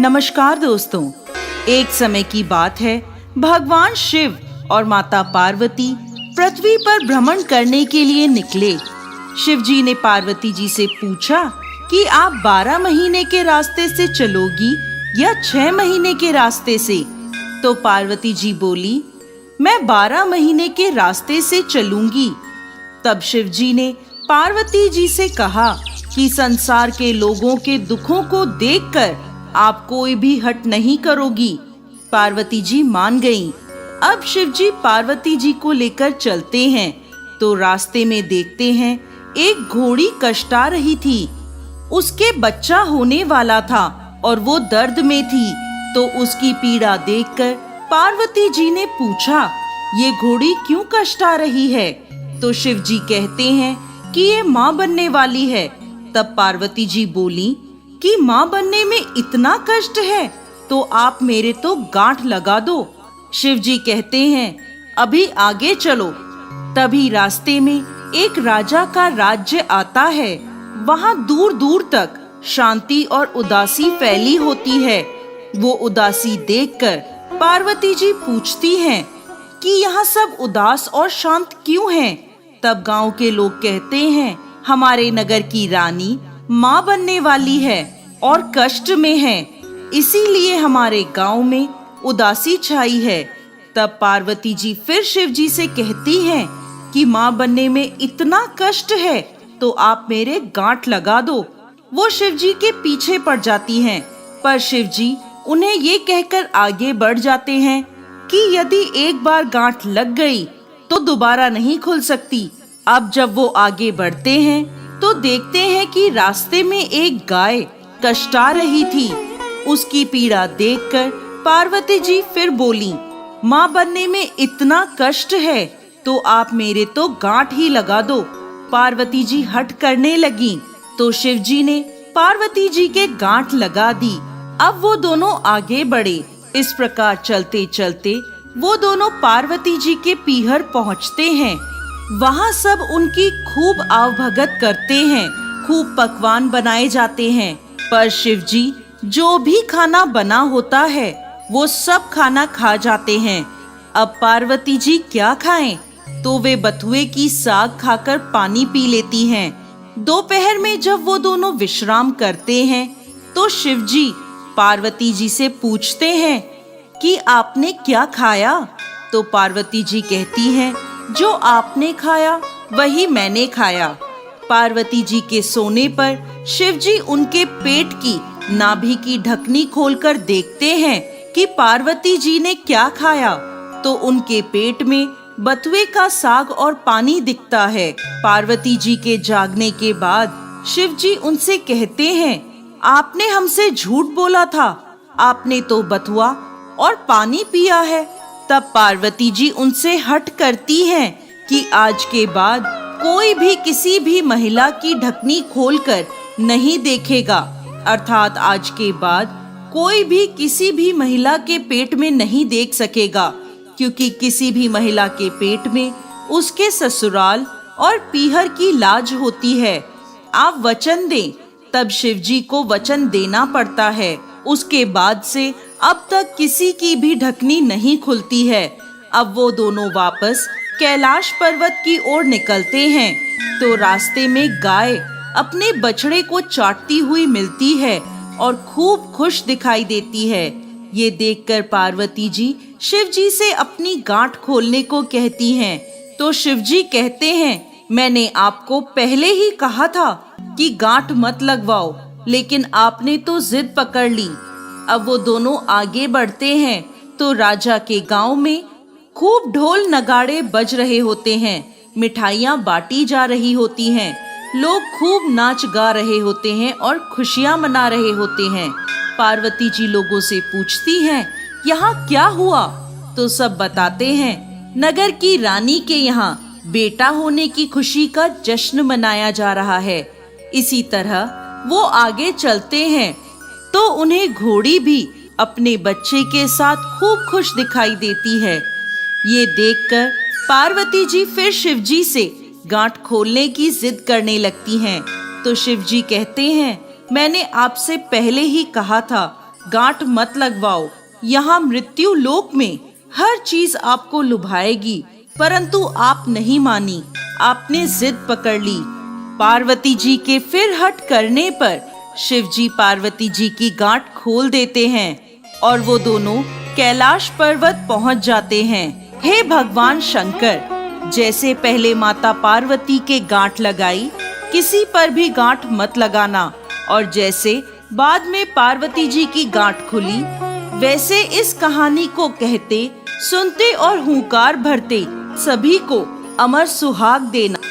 नमस्कार दोस्तों, एक समय की बात है। भगवान शिव और माता पार्वती पृथ्वी पर भ्रमण करने के लिए निकले। शिव जी ने पार्वती जी से पूछा कि आप 12 महीने के रास्ते से चलोगी या 6 महीने के रास्ते से? तो पार्वती जी बोली, मैं 12 महीने के रास्ते से चलूंगी। तब शिव जी ने पार्वती जी से कहा कि संसार के लोगों के दुखों को देखकर आप कोई भी हट नहीं करोगी। पार्वती जी मान गईं। अब शिव जी पार्वती जी को लेकर चलते हैं तो रास्ते में देखते हैं एक घोड़ी कष्टा रही थी। उसके बच्चा होने वाला था और वो दर्द में थी। तो उसकी पीड़ा देखकर पार्वती जी ने पूछा, ये घोड़ी क्यों कष्टा रही है? तो शिव जी कहते हैं कि ये माँ बनने वाली है। तब पार्वती जी बोली कि माँ बनने में इतना कष्ट है तो आप मेरे तो गांठ लगा दो। शिव जी कहते हैं, अभी आगे चलो। तभी रास्ते में एक राजा का राज्य आता है। वहाँ दूर दूर तक शांति और उदासी फैली होती है। वो उदासी देखकर पार्वती जी पूछती हैं कि यहाँ सब उदास और शांत क्यों हैं? तब गांव के लोग कहते हैं, हमारे नगर की रानी माँ बनने वाली है और कष्ट में है, इसीलिए हमारे गांव में उदासी छाई है। तब पार्वती जी फिर शिव जी से कहती हैं कि माँ बनने में इतना कष्ट है तो आप मेरे गांठ लगा दो। वो शिव जी के पीछे पड़ जाती हैं, पर शिव जी उन्हें ये कहकर आगे बढ़ जाते हैं कि यदि एक बार गांठ लग गई तो दोबारा नहीं खुल सकती। अब जब वो आगे बढ़ते हैं तो देखते हैं कि रास्ते में एक गाय कष्टा रही थी। उसकी पीड़ा देखकर पार्वती जी फिर बोली, माँ बनने में इतना कष्ट है तो आप मेरे तो गांठ ही लगा दो। पार्वती जी हट करने लगी तो शिव जी ने पार्वती जी के गांठ लगा दी। अब वो दोनों आगे बढ़े। इस प्रकार चलते चलते वो दोनों पार्वती जी के पीहर पहुँचते हैं। वहाँ सब उनकी खूब आवभगत करते हैं, खूब पकवान बनाए जाते हैं। पर शिव जी जो भी खाना बना होता है वो सब खाना खा जाते हैं। अब पार्वती जी क्या खाएं? तो वे बथुए की साग खाकर पानी पी लेती हैं। दोपहर में जब वो दोनों विश्राम करते हैं तो शिव जी पार्वती जी से पूछते हैं कि आपने क्या खाया? तो पार्वती जी कहती हैं, जो आपने खाया वही मैंने खाया। पार्वती जी के सोने पर शिव जी उनके पेट की नाभि की ढकनी खोलकर देखते हैं कि पार्वती जी ने क्या खाया। तो उनके पेट में बथुए का साग और पानी दिखता है। पार्वती जी के जागने के बाद शिव जी उनसे कहते हैं, आपने हमसे झूठ बोला था, आपने तो बथुआ और पानी पिया है। तब पार्वती जी उनसे हठ करती हैं कि आज के बाद कोई भी किसी भी महिला की ढकनी खोलकर नहीं देखेगा। अर्थात आज के बाद कोई भी किसी भी महिला के पेट में नहीं देख सकेगा, क्योंकि किसी भी महिला के पेट में उसके ससुराल और पीहर की लाज होती है। आप वचन दें। तब शिव जी को वचन देना पड़ता है। उसके बाद से अब तक किसी की भी ढकनी नहीं खुलती है। अब वो दोनों वापस कैलाश पर्वत की ओर निकलते हैं तो रास्ते में गाय अपने बछड़े को चाटती हुई मिलती है और खूब खुश दिखाई देती है। ये देखकर पार्वती जी शिव जी से अपनी गांठ खोलने को कहती हैं। तो शिव जी कहते हैं, मैंने आपको पहले ही कहा था कि गांठ मत लगवाओ, लेकिन आपने तो जिद पकड़ ली। अब वो दोनों आगे बढ़ते हैं तो राजा के गांव में खूब ढोल नगाड़े बज रहे होते हैं, मिठाइयाँ बांटी जा रही होती हैं, लोग खूब नाच गा रहे होते हैं और खुशियाँ मना रहे होते हैं। पार्वती जी लोगों से पूछती हैं, यहाँ क्या हुआ? तो सब बताते हैं, नगर की रानी के यहाँ बेटा होने की खुशी का जश्न मनाया जा रहा है। इसी तरह वो आगे चलते हैं तो उन्हें घोड़ी भी अपने बच्चे के साथ खूब खुश दिखाई देती है। ये देखकर पार्वती जी फिर शिव जी से गांठ खोलने की जिद करने लगती हैं। तो शिव जी कहते हैं, मैंने आपसे पहले ही कहा था गांठ मत लगवाओ। यहाँ मृत्यु लोक में हर चीज आपको लुभाएगी, परंतु आप नहीं मानी, आपने जिद पकड़ ली। पार्वती जी के फिर हट करने पर शिव जी पार्वती जी की गांठ खोल देते हैं और वो दोनों कैलाश पर्वत पहुंच जाते हैं। हे भगवान शंकर, जैसे पहले माता पार्वती के गांठ लगाई, किसी पर भी गांठ मत लगाना, और जैसे बाद में पार्वती जी की गांठ खुली, वैसे इस कहानी को कहते, सुनते और हुंकार भरते सभी को अमर सुहाग देना।